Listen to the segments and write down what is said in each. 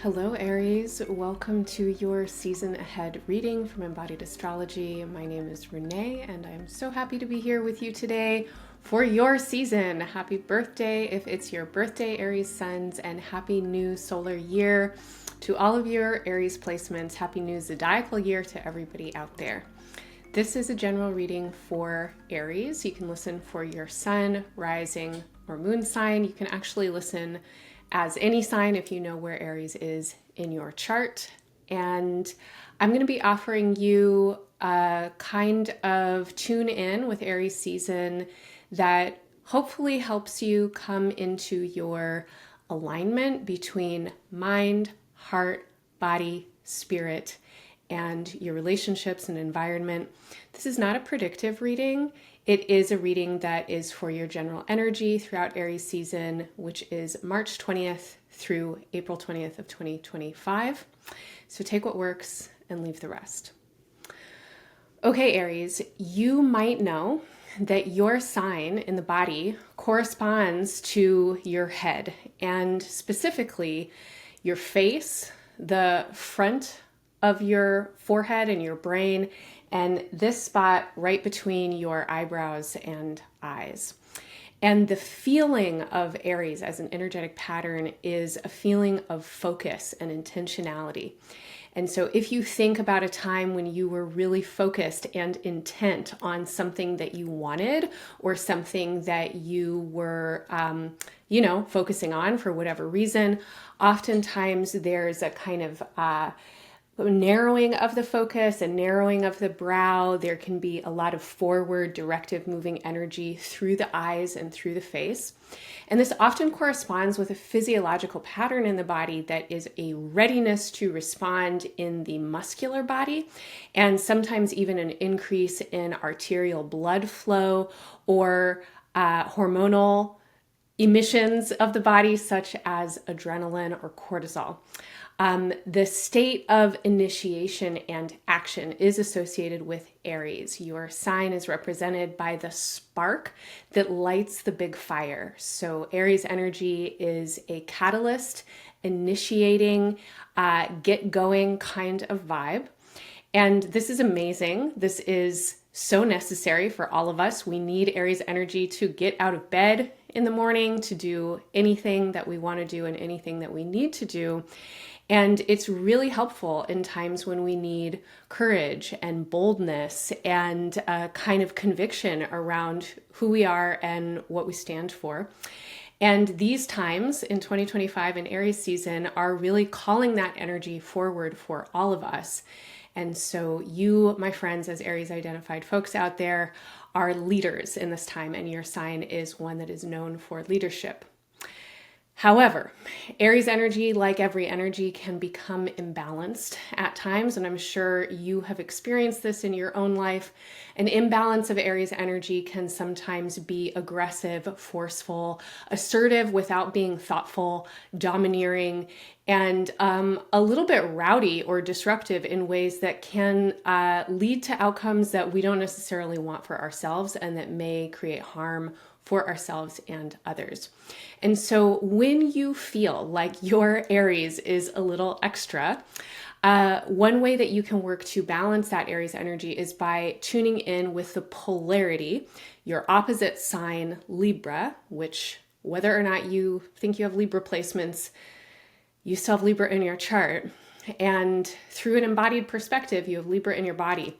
Hello Aries, welcome to your season ahead reading from Embodied Astrology. My name is Renee and I'm so happy to be here with you today for your season. Happy birthday if it's your birthday, Aries Suns, and happy new solar year to all of your Aries placements. Happy new zodiacal year to everybody out there. This is a general reading for Aries. You can listen for your sun, rising, or moon sign. You can actually listen as any sign if you know where Aries is in your chart. And I'm going to be offering you a kind of tune in with Aries season that hopefully helps you come into your alignment between mind, heart, body, spirit, and your relationships and environment. This is not a predictive reading. It is a reading that is for your general energy throughout Aries season, which is March 20th through April 20th of 2025. So take what works and leave the rest. Okay, Aries, you might know that your sign in the body corresponds to your head, and specifically your face, the front of your forehead and your brain, and this spot right between your eyebrows and eyes. And the feeling of Aries as an energetic pattern is a feeling of focus and intentionality. And so if you think about a time when you were really focused and intent on something that you wanted or something that you were, focusing on for whatever reason, oftentimes there's a kind of narrowing of the focus and narrowing of the brow. There can be a lot of forward directive moving energy through the eyes and through the face. And this often corresponds with a physiological pattern in the body that is a readiness to respond in the muscular body, and sometimes even an increase in arterial blood flow or hormonal emissions of the body, such as adrenaline or cortisol. The state of initiation and action is associated with Aries. Your sign is represented by the spark that lights the big fire. So Aries energy is a catalyst, initiating, get going kind of vibe. And this is amazing. This is so necessary for all of us. We need Aries energy to get out of bed in the morning, to do anything that we want to do and anything that we need to do. And it's really helpful in times when we need courage and boldness and a kind of conviction around who we are and what we stand for. And these times in 2025 in Aries season are really calling that energy forward for all of us. And so you, my friends, as Aries identified folks out there, are leaders in this time, and your sign is one that is known for leadership. However, Aries energy, like every energy, can become imbalanced at times, and I'm sure you have experienced this in your own life. An imbalance of Aries energy can sometimes be aggressive, forceful, assertive without being thoughtful, domineering, and a little bit rowdy or disruptive in ways that can lead to outcomes that we don't necessarily want for ourselves and that may create harm for ourselves and others. And so when you feel like your Aries is a little extra, one way that you can work to balance that Aries energy is by tuning in with the polarity, your opposite sign, Libra, which whether or not you think you have Libra placements, you still have Libra in your chart. And through an embodied perspective, you have Libra in your body.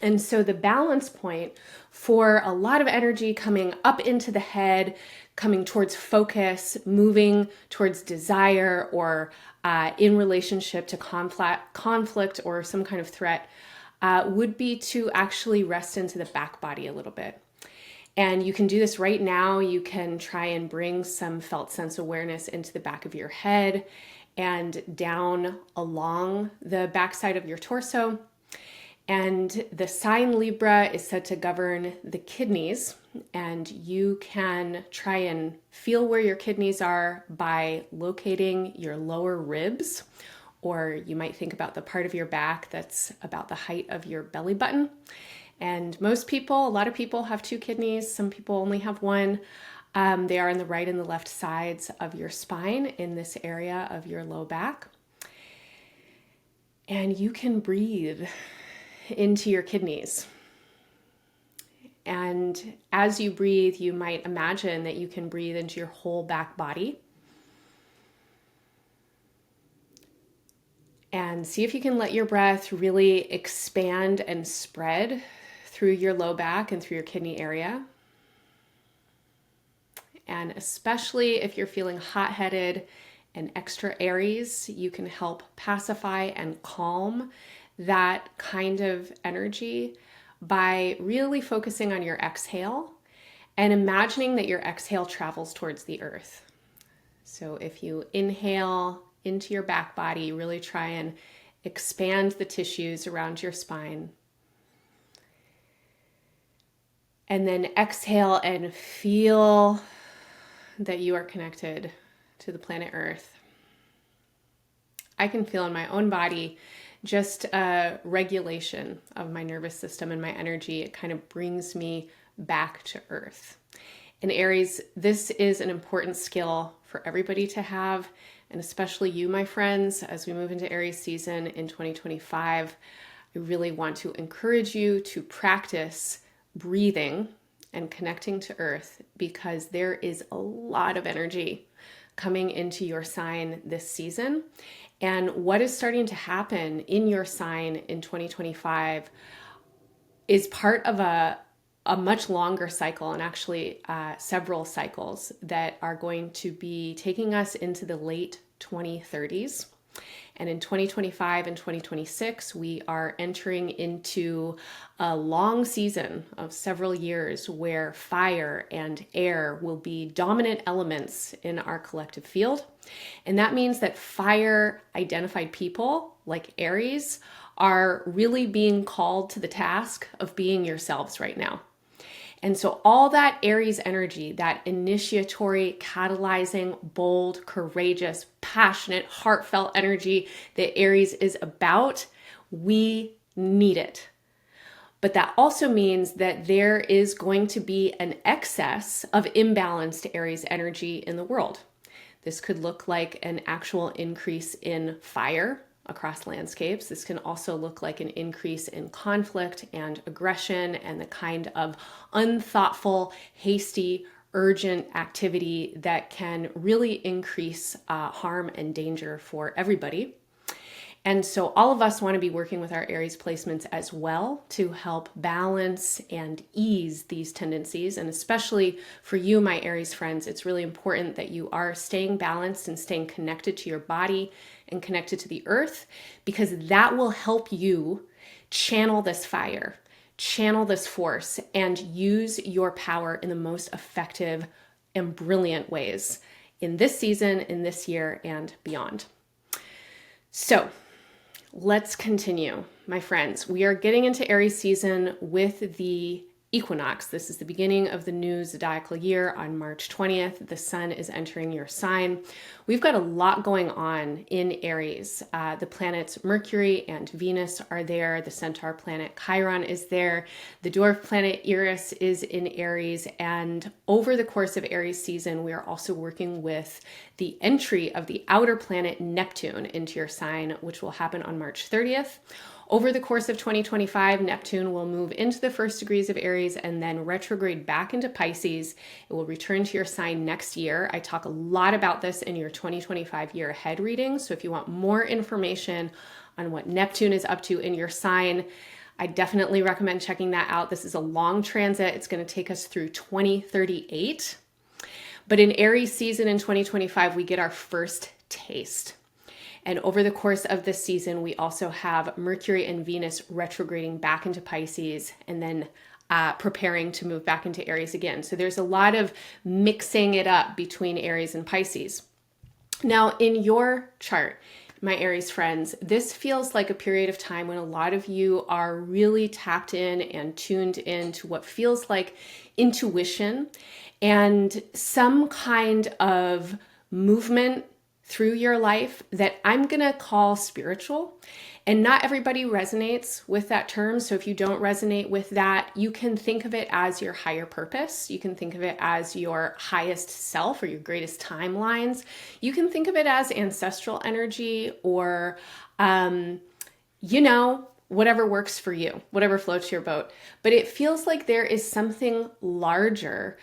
And so the balance point for a lot of energy coming up into the head, coming towards focus, moving towards desire, or in relationship to conflict or some kind of threat, would be to actually rest into the back body a little bit. And you can do this right now. You can try and bring some felt sense awareness into the back of your head and down along the backside of your torso. And the sign Libra is said to govern the kidneys, and you can try and feel where your kidneys are by locating your lower ribs, or you might think about the part of your back that's about the height of your belly button. And a lot of people have two kidneys. Some people only have one. They are on the right and the left sides of your spine in this area of your low back. And you can breathe into your kidneys. And as you breathe, you might imagine that you can breathe into your whole back body. And see if you can let your breath really expand and spread through your low back and through your kidney area. And especially if you're feeling hot-headed and extra Aries, you can help pacify and calm that kind of energy by really focusing on your exhale and imagining that your exhale travels towards the earth. So if you inhale into your back body, really try and expand the tissues around your spine. And then exhale and feel that you are connected to the planet Earth. I can feel in my own body just a regulation of my nervous system and my energy. It kind of brings me back to Earth. In Aries, this is an important skill for everybody to have, and especially you, my friends, as we move into Aries season in 2025. I really want to encourage you to practice breathing and connecting to Earth, because there is a lot of energy coming into your sign this season. And what is starting to happen in your sign in 2025 is part of a much longer cycle, and actually several cycles that are going to be taking us into the late 2030s. And in 2025 and 2026, we are entering into a long season of several years where fire and air will be dominant elements in our collective field. And that means that fire identified people like Aries are really being called to the task of being yourselves right now. And so all that Aries energy, that initiatory, catalyzing, bold, courageous, passionate, heartfelt energy that Aries is about, we need it. But that also means that there is going to be an excess of imbalanced Aries energy in the world. This could look like an actual increase in fire across landscapes. This can also look like an increase in conflict and aggression and the kind of unthoughtful, hasty, urgent activity that can really increase harm and danger for everybody. And so all of us want to be working with our Aries placements as well to help balance and ease these tendencies. And especially for you, my Aries friends, it's really important that you are staying balanced and staying connected to your body and connected to the earth, because that will help you channel this fire, channel this force, and use your power in the most effective and brilliant ways in this season, in this year, and beyond. So let's continue, my friends. We are getting into Aries season with the equinox. This is the beginning of the new zodiacal year on March 20th. The sun is entering your sign. We've got a lot going on in Aries. The planets Mercury and Venus are there. The centaur planet Chiron is there. The dwarf planet Eris is in Aries. And over the course of Aries season, we are also working with the entry of the outer planet Neptune into your sign, which will happen on March 30th. Over the course of 2025, Neptune will move into the first degrees of Aries and then retrograde back into Pisces. It will return to your sign next year. I talk a lot about this in your 2025 year ahead reading. So if you want more information on what Neptune is up to in your sign, I definitely recommend checking that out. This is a long transit. It's going to take us through 2038. But in Aries season in 2025, we get our first taste. And over the course of this season, we also have Mercury and Venus retrograding back into Pisces and then preparing to move back into Aries again. So there's a lot of mixing it up between Aries and Pisces. Now, in your chart, my Aries friends, this feels like a period of time when a lot of you are really tapped in and tuned in to what feels like intuition and some kind of movement through your life that I'm going to call spiritual. And not everybody resonates with that term. So if you don't resonate with that, you can think of it as your higher purpose. You can think of it as your highest self or your greatest timelines. You can think of it as ancestral energy or whatever works for you, whatever floats your boat. But it feels like there is something larger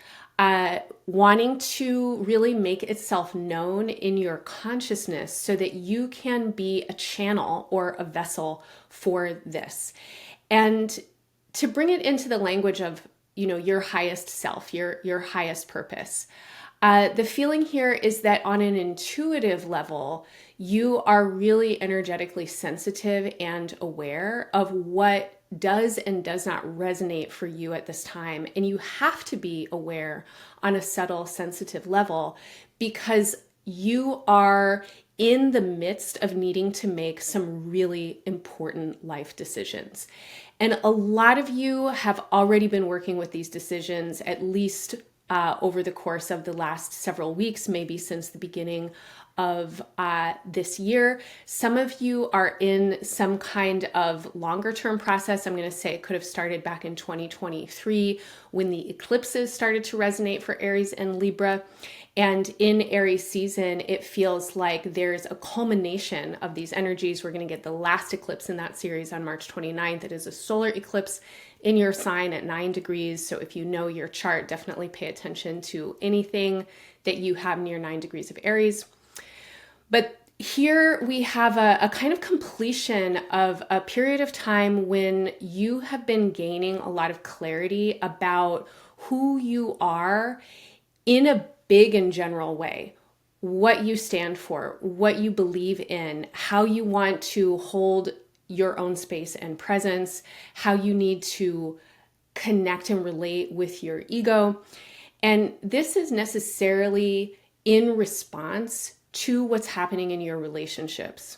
wanting to really make itself known in your consciousness so that you can be a channel or a vessel for this. And to bring it into the language of, your highest self, your highest purpose. The feeling here is that on an intuitive level, you are really energetically sensitive and aware of what does and does not resonate for you at this time. And you have to be aware on a subtle, sensitive level because you are in the midst of needing to make some really important life decisions. And a lot of you have already been working with these decisions at least over the course of the last several weeks, maybe since the beginning of this year. Some of you are in some kind of longer term process. I'm going to say it could have started back in 2023 when the eclipses started to resonate for Aries and Libra. And in Aries season, it feels like there's a culmination of these energies. We're going to get the last eclipse in that series on March 29th. It is a solar eclipse in your sign at 9 degrees. So if you know your chart, definitely pay attention to anything that you have near 9 degrees of Aries. But here we have a kind of completion of a period of time when you have been gaining a lot of clarity about who you are in a big and general way, what you stand for, what you believe in, how you want to hold your own space and presence, how you need to connect and relate with your ego. And this is necessarily in response to what's happening in your relationships.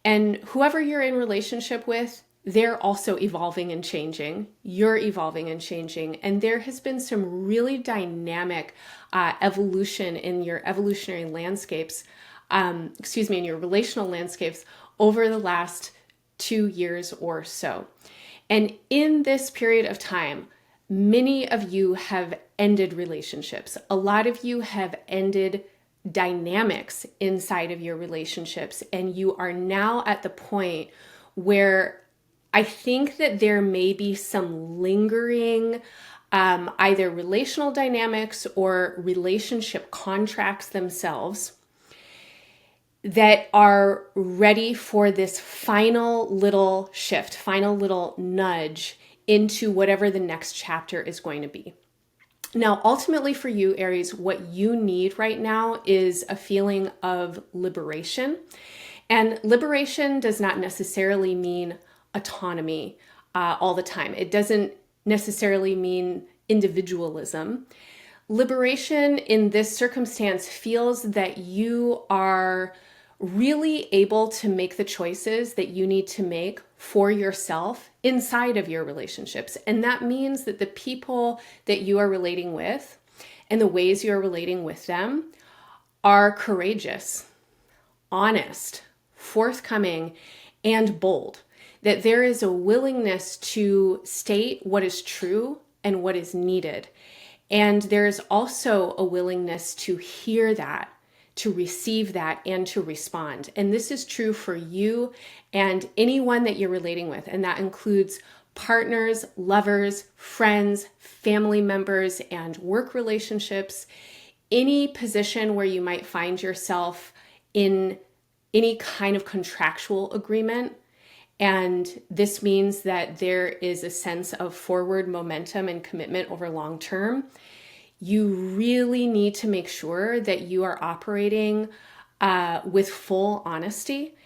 And whoever you're in relationship with, they're also evolving and changing. You're evolving and changing. And there has been some really dynamic evolution in your evolutionary landscapes, in your relational landscapes over the last 2 years or so. And in this period of time, many of you have ended relationships. A lot of you have ended dynamics inside of your relationships. And you are now at the point where I think that there may be some lingering either relational dynamics or relationship contracts themselves that are ready for this final little shift, final little nudge into whatever the next chapter is going to be. Now, ultimately for you, Aries, what you need right now is a feeling of liberation. And liberation does not necessarily mean autonomy all the time. It doesn't necessarily mean individualism. Liberation in this circumstance feels that you are really able to make the choices that you need to make for yourself inside of your relationships. And that means that the people that you are relating with and the ways you are relating with them are courageous, honest, forthcoming, and bold. That there is a willingness to state what is true and what is needed. And there is also a willingness to hear that, to receive that, and to respond. And this is true for you and anyone that you're relating with. And that includes partners, lovers, friends, family members, and work relationships. Any position where you might find yourself in any kind of contractual agreement. And this means that there is a sense of forward momentum and commitment over long term. You really need to make sure that you are operating with full honesty.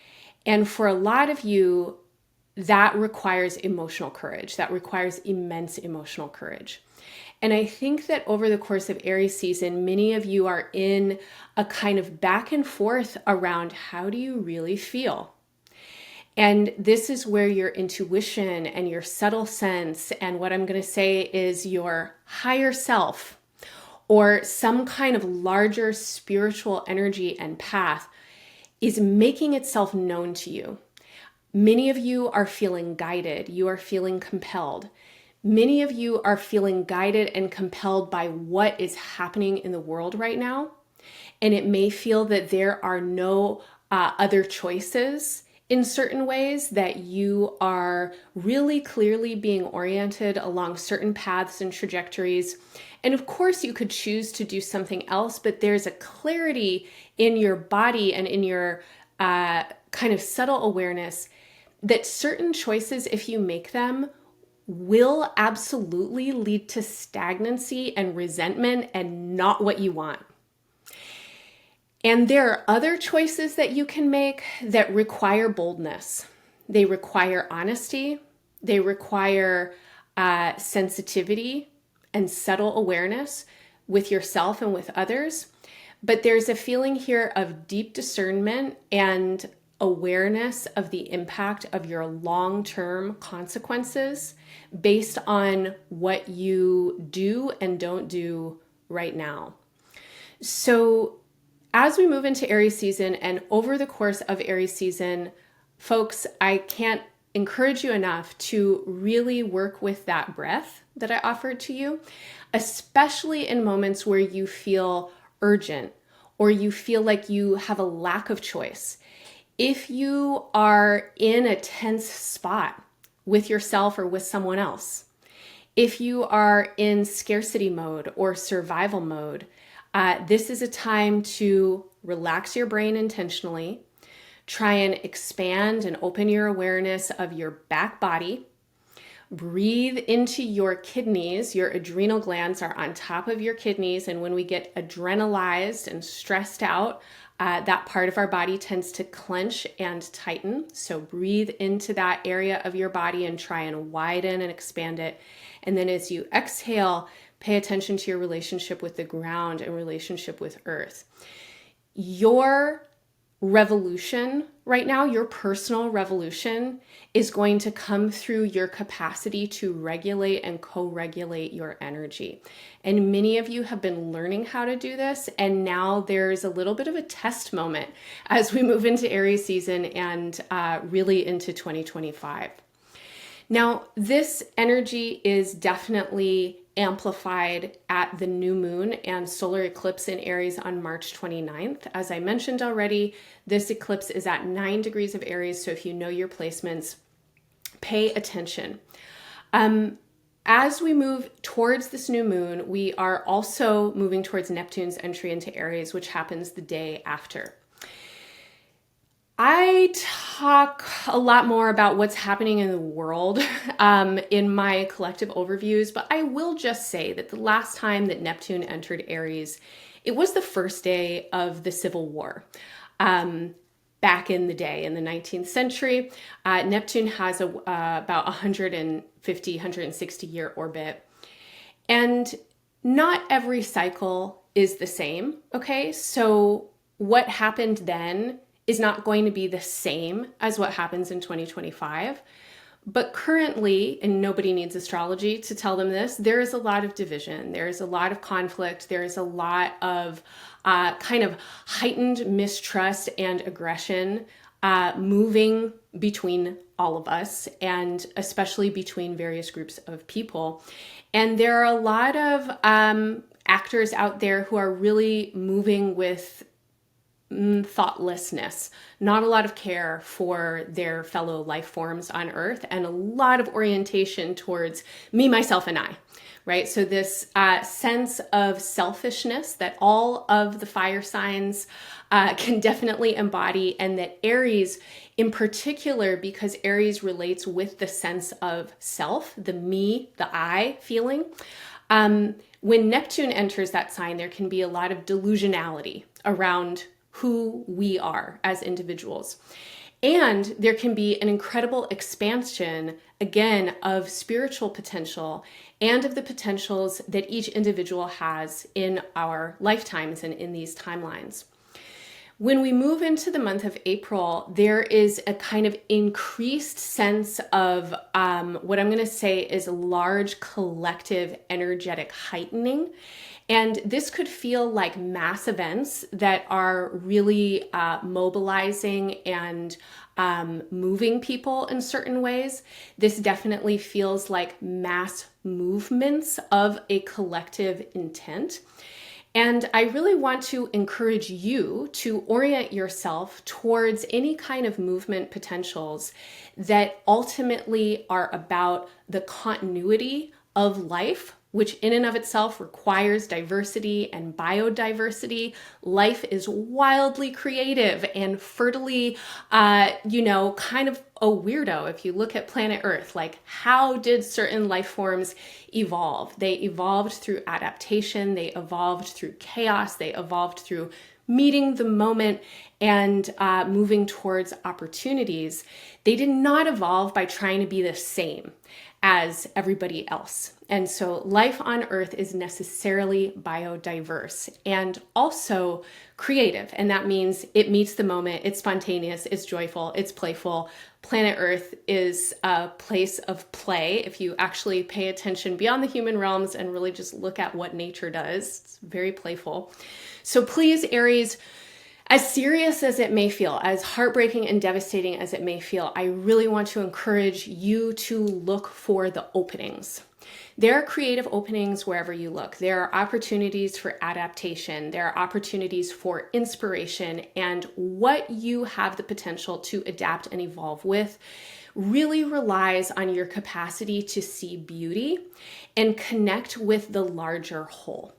And for a lot of you, that requires emotional courage. That requires immense emotional courage. And I think that over the course of Aries season, many of you are in a kind of back and forth around how do you really feel? And this is where your intuition and your subtle sense and what I'm going to say is your higher self or some kind of larger spiritual energy and path is making itself known to you. Many of you are feeling guided. You are feeling compelled. Many of you are feeling guided and compelled by what is happening in the world right now. And it may feel that there are no other choices in certain ways, that you are really clearly being oriented along certain paths and trajectories. And of course, you could choose to do something else, but there's a clarity in your body and in your kind of subtle awareness that certain choices, if you make them, will absolutely lead to stagnancy and resentment and not what you want. And there are other choices that you can make that require boldness. They require honesty. They require sensitivity and subtle awareness with yourself and with others. But there's a feeling here of deep discernment and awareness of the impact of your long-term consequences based on what you do and don't do right now. So as we move into Aries season and over the course of Aries season, folks, I can't encourage you enough to really work with that breath that I offered to you, especially in moments where you feel urgent or you feel like you have a lack of choice. If you are in a tense spot with yourself or with someone else, if you are in scarcity mode or survival mode, this is a time to relax your brain intentionally, try and expand and open your awareness of your back body. Breathe into your kidneys. Your adrenal glands are on top of your kidneys. And when we get adrenalized and stressed out, that part of our body tends to clench and tighten. So breathe into that area of your body and try and widen and expand it. And then as you exhale, pay attention to your relationship with the ground and relationship with earth. Your revolution right now, your personal revolution, is going to come through your capacity to regulate and co-regulate your energy. And many of you have been learning how to do this, and now there's a little bit of a test moment as we move into Aries season and really into 2025. Now, this energy is definitely amplified at the new moon and solar eclipse in Aries on March 29th. As I mentioned already, this eclipse is at 9 degrees of Aries, so if you know your placements, pay attention. As we move towards this new moon, we are also moving towards Neptune's entry into Aries, which happens the day after. I talk a lot more about what's happening in the world in my collective overviews, but I will just say that the last time that Neptune entered Aries, it was the first day of the Civil War. Back in the day, in the 19th century, Neptune has about 150, 160 year orbit. And not every cycle is the same, okay? So what happened then is not going to be the same as what happens in 2025. But currently, and nobody needs astrology to tell them this, there is a lot of division. There is a lot of conflict. There is a lot of kind of heightened mistrust and aggression moving between all of us, and especially between various groups of people. And there are a lot of actors out there who are really moving with thoughtlessness, not a lot of care for their fellow life forms on Earth, and a lot of orientation towards me, myself, and I, right? So this sense of selfishness that all of the fire signs can definitely embody, and that Aries in particular, because Aries relates with the sense of self, the me, the I feeling. When Neptune enters that sign, there can be a lot of delusionality around who we are as individuals. And there can be an incredible expansion, again, of spiritual potential and of the potentials that each individual has in our lifetimes and in these timelines. When we move into the month of April, there is a kind of increased sense of what I'm going to say is a large collective energetic heightening. And this could feel like mass events that are really mobilizing and moving people in certain ways. This definitely feels like mass movements of a collective intent. And I really want to encourage you to orient yourself towards any kind of movement potentials that ultimately are about the continuity of life, which in and of itself requires diversity and biodiversity. Life is wildly creative and fertily, kind of a weirdo. If you look at planet Earth, like how did certain life forms evolve? They evolved through adaptation, they evolved through chaos, they evolved through meeting the moment and moving towards opportunities. They did not evolve by trying to be the same as everybody else. And so life on Earth is necessarily biodiverse and also creative. And that means it meets the moment, it's spontaneous, it's joyful, it's playful. Planet Earth is a place of play. If you actually pay attention beyond the human realms and really just look at what nature does, it's very playful. So please, Aries, as serious as it may feel, as heartbreaking and devastating as it may feel, I really want to encourage you to look for the openings. There are creative openings wherever you look. There are opportunities for adaptation. There are opportunities for inspiration, and what you have the potential to adapt and evolve with really relies on your capacity to see beauty and connect with the larger whole.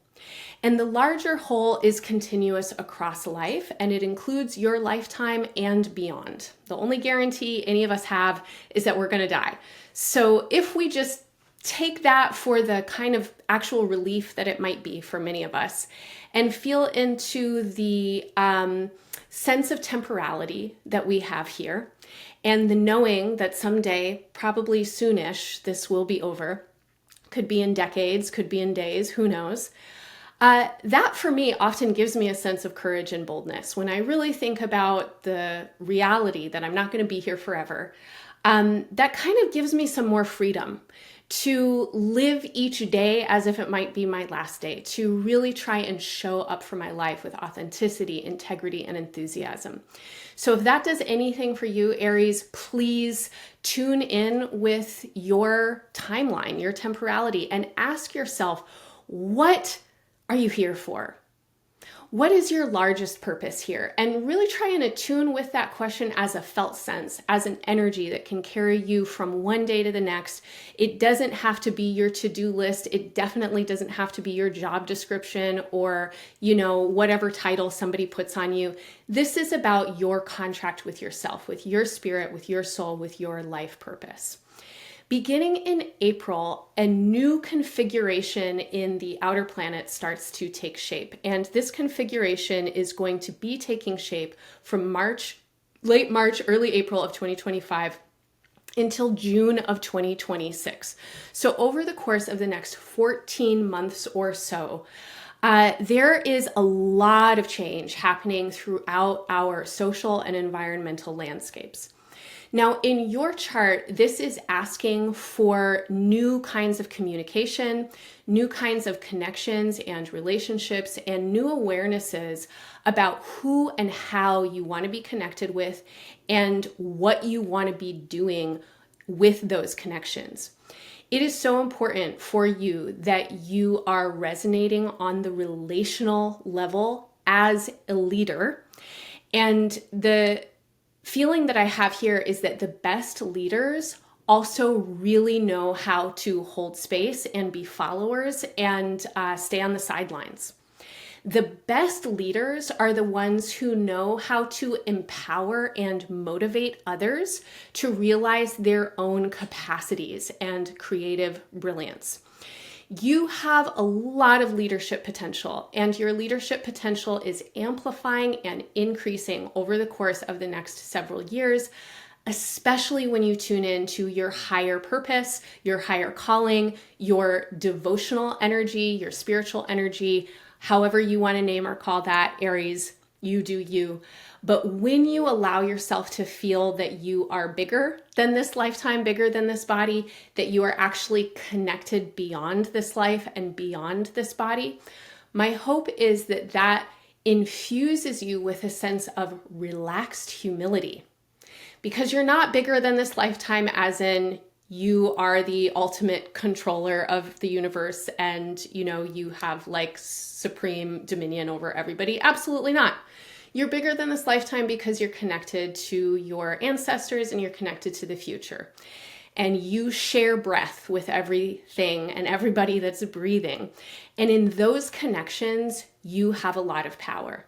And the larger whole is continuous across life, and it includes your lifetime and beyond. The only guarantee any of us have is that we're going to die. So if we just take that for the kind of actual relief that it might be for many of us and feel into the sense of temporality that we have here and the knowing that someday, probably soonish, this will be over. Could be in decades, could be in days, who knows? That for me often gives me a sense of courage and boldness. When I really think about the reality that I'm not going to be here forever, that kind of gives me some more freedom to live each day as if it might be my last day, to really try and show up for my life with authenticity, integrity, and enthusiasm. So if that does anything for you, Aries, please tune in with your timeline, your temporality, and ask yourself, what are you here for? What is your largest purpose here? And really try and attune with that question as a felt sense, as an energy that can carry you from one day to the next. It doesn't have to be your to-do list. It definitely doesn't have to be your job description or, whatever title somebody puts on you. This is about your contract with yourself, with your spirit, with your soul, with your life purpose. Beginning in April, a new configuration in the outer planet starts to take shape. And this configuration is going to be taking shape from late March, early April of 2025 until June of 2026. So over the course of the next 14 months or so, there is a lot of change happening throughout our social and environmental landscapes. Now, in your chart, this is asking for new kinds of communication, new kinds of connections and relationships, and new awarenesses about who and how you want to be connected with and what you want to be doing with those connections. It is so important for you that you are resonating on the relational level as a leader. And the feeling that I have here is that the best leaders also really know how to hold space and be followers and stay on the sidelines. The best leaders are the ones who know how to empower and motivate others to realize their own capacities and creative brilliance. You have a lot of leadership potential, and your leadership potential is amplifying and increasing over the course of the next several years, especially when you tune into your higher purpose, your higher calling, your devotional energy, your spiritual energy, however you want to name or call that, Aries, you do you. But when you allow yourself to feel that you are bigger than this lifetime, bigger than this body, that you are actually connected beyond this life and beyond this body, my hope is that that infuses you with a sense of relaxed humility. Because you're not bigger than this lifetime as in you are the ultimate controller of the universe and, you have like supreme dominion over everybody. Absolutely not. You're bigger than this lifetime because you're connected to your ancestors and you're connected to the future. And you share breath with everything and everybody that's breathing. And in those connections, you have a lot of power.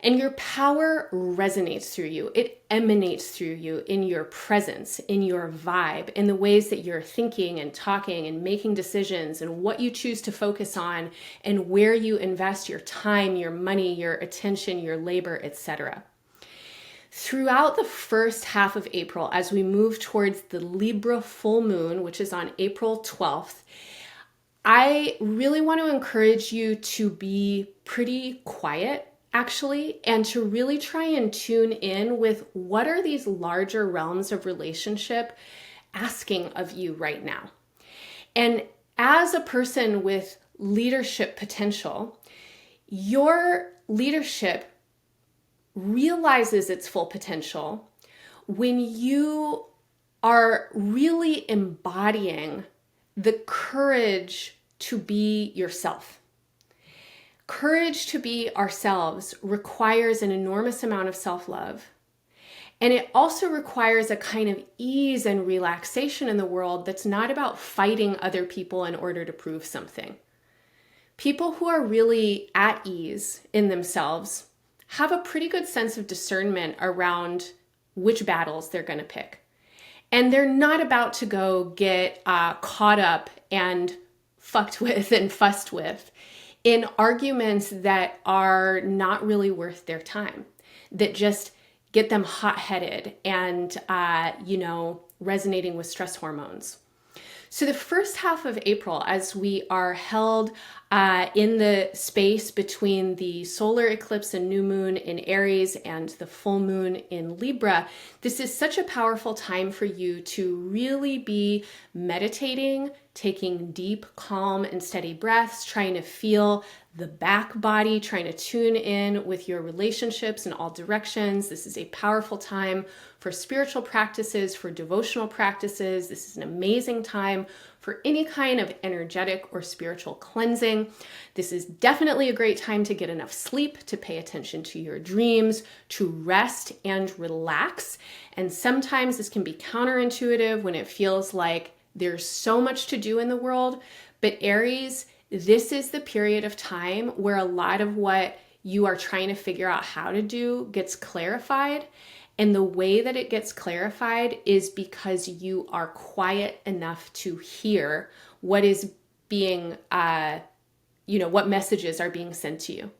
And your power resonates through you. It emanates through you in your presence, in your vibe, in the ways that you're thinking and talking and making decisions and what you choose to focus on and where you invest your time, your money, your attention, your labor, etc. Throughout the first half of April, as we move towards the Libra full moon, which is on April 12th, I really want to encourage you to be pretty quiet, actually, and to really try and tune in with what are these larger realms of relationship asking of you right now. And as a person with leadership potential, your leadership realizes its full potential when you are really embodying the courage to be yourself. Courage to be ourselves requires an enormous amount of self-love. And it also requires a kind of ease and relaxation in the world that's not about fighting other people in order to prove something. People who are really at ease in themselves have a pretty good sense of discernment around which battles they're going to pick. And they're not about to go get caught up and fucked with and fussed with in arguments that are not really worth their time, that just get them hot-headed and, resonating with stress hormones. So the first half of April, as we are held in the space between the solar eclipse and new moon in Aries and the full moon in Libra, this is such a powerful time for you to really be meditating, taking deep, calm, and steady breaths, trying to feel the back body, trying to tune in with your relationships in all directions. This is a powerful time for spiritual practices, for devotional practices. This is an amazing time for any kind of energetic or spiritual cleansing. This is definitely a great time to get enough sleep, to pay attention to your dreams, to rest and relax. And sometimes this can be counterintuitive when it feels like there's so much to do in the world. But Aries, this is the period of time where a lot of what you are trying to figure out how to do gets clarified. And the way that it gets clarified is because you are quiet enough to hear what is being, what messages are being sent to you.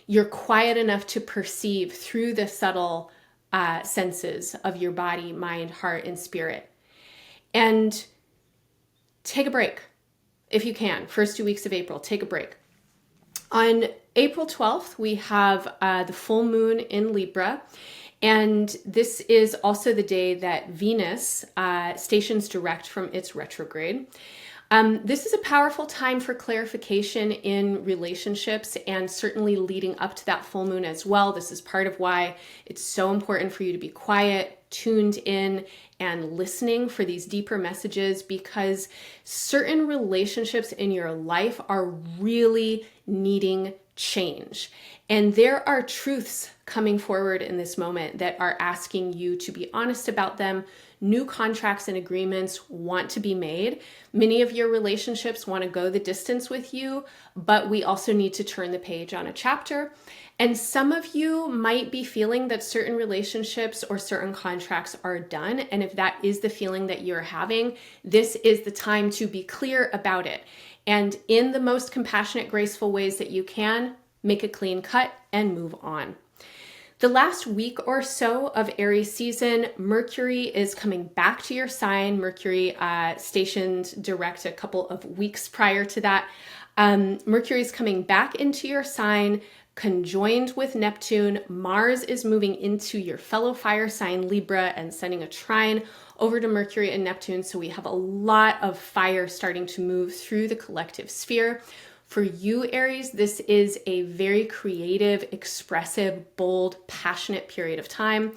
You're quiet enough to perceive through the subtle senses of your body, mind, heart, and spirit. And take a break if you can. First 2 weeks of April, take a break. On April 12th, we have the full moon in Libra. And this is also the day that Venus stations direct from its retrograde. This is a powerful time for clarification in relationships and certainly leading up to that full moon as well. This is part of why it's so important for you to be quiet, tuned in, and listening for these deeper messages, because certain relationships in your life are really needing change. And there are truths coming forward in this moment that are asking you to be honest about them. New contracts and agreements want to be made. Many of your relationships want to go the distance with you, but we also need to turn the page on a chapter. And some of you might be feeling that certain relationships or certain contracts are done. And if that is the feeling that you're having, this is the time to be clear about it. And in the most compassionate, graceful ways that you can, make a clean cut and move on. The last week or so of Aries season, Mercury is coming back to your sign. Mercury stationed direct a couple of weeks prior to that. Mercury is coming back into your sign, conjoined with Neptune. Mars is moving into your fellow fire sign Libra and sending a trine over to Mercury and Neptune. So we have a lot of fire starting to move through the collective sphere. For you, Aries, this is a very creative, expressive, bold, passionate period of time.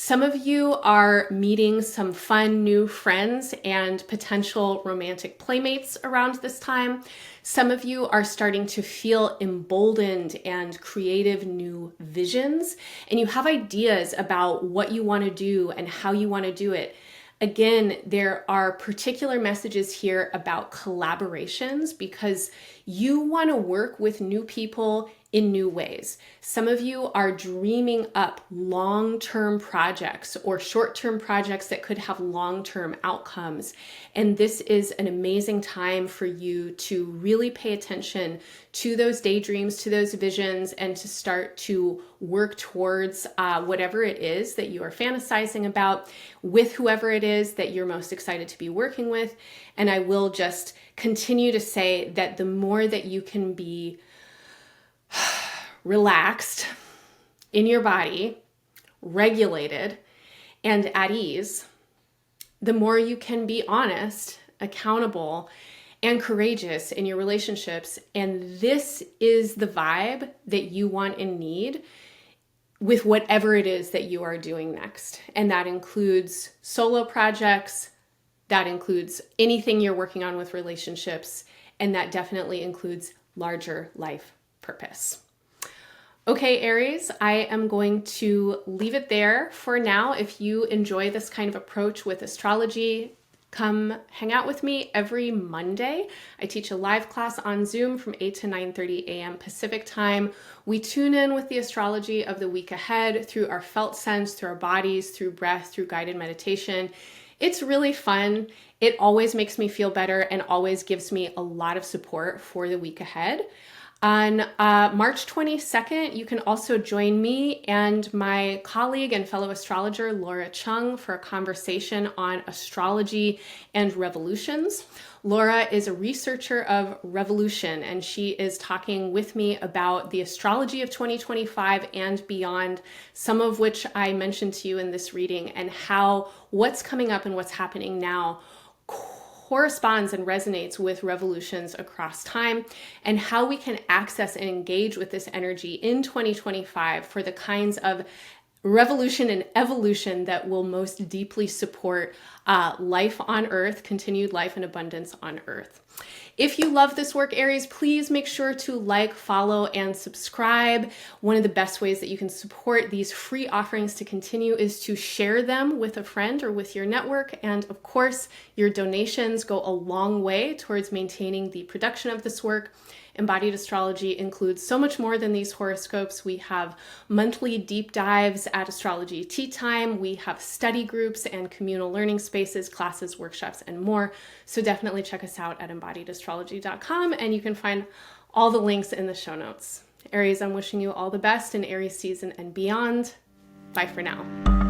Some of you are meeting some fun new friends and potential romantic playmates around this time. Some of you are starting to feel emboldened and creative new visions, and you have ideas about what you want to do and how you want to do it. Again, there are particular messages here about collaborations because you want to work with new people in new ways. Some of you are dreaming up long-term projects or short-term projects that could have long-term outcomes. And this is an amazing time for you to really pay attention to those daydreams, to those visions, and to start to work towards whatever it is that you are fantasizing about with whoever it is that you're most excited to be working with. And I will just continue to say that the more that you can be relaxed in your body, regulated, and at ease, the more you can be honest, accountable, and courageous in your relationships. And this is the vibe that you want and need with whatever it is that you are doing next. And that includes solo projects, that includes anything you're working on with relationships, and that definitely includes larger life purpose. Okay, Aries, I am going to leave it there for now. If you enjoy this kind of approach with astrology, come hang out with me every Monday. I teach a live class on Zoom from 8 to 9:30 a.m. Pacific time. We tune in with the astrology of the week ahead through our felt sense, through our bodies, through breath, through guided meditation. It's really fun. It always makes me feel better and always gives me a lot of support for the week ahead. On March 22nd, you can also join me and my colleague and fellow astrologer, Laura Chung, for a conversation on astrology and revolutions. Laura is a researcher of revolution, and she is talking with me about the astrology of 2025 and beyond, some of which I mentioned to you in this reading, and how what's coming up and what's happening now corresponds and resonates with revolutions across time, and how we can access and engage with this energy in 2025 for the kinds of revolution and evolution that will most deeply support life on Earth, continued life and abundance on Earth. If you love this work, Aries, please make sure to like, follow, and subscribe. One of the best ways that you can support these free offerings to continue is to share them with a friend or with your network. And of course, your donations go a long way towards maintaining the production of this work. Embodied Astrology includes so much more than these horoscopes. We have monthly deep dives at Astrology Tea Time. We have study groups and communal learning spaces, classes, workshops, and more. So definitely check us out at embodiedastrology.com, and you can find all the links in the show notes. Aries, I'm wishing you all the best in Aries season and beyond. Bye for now.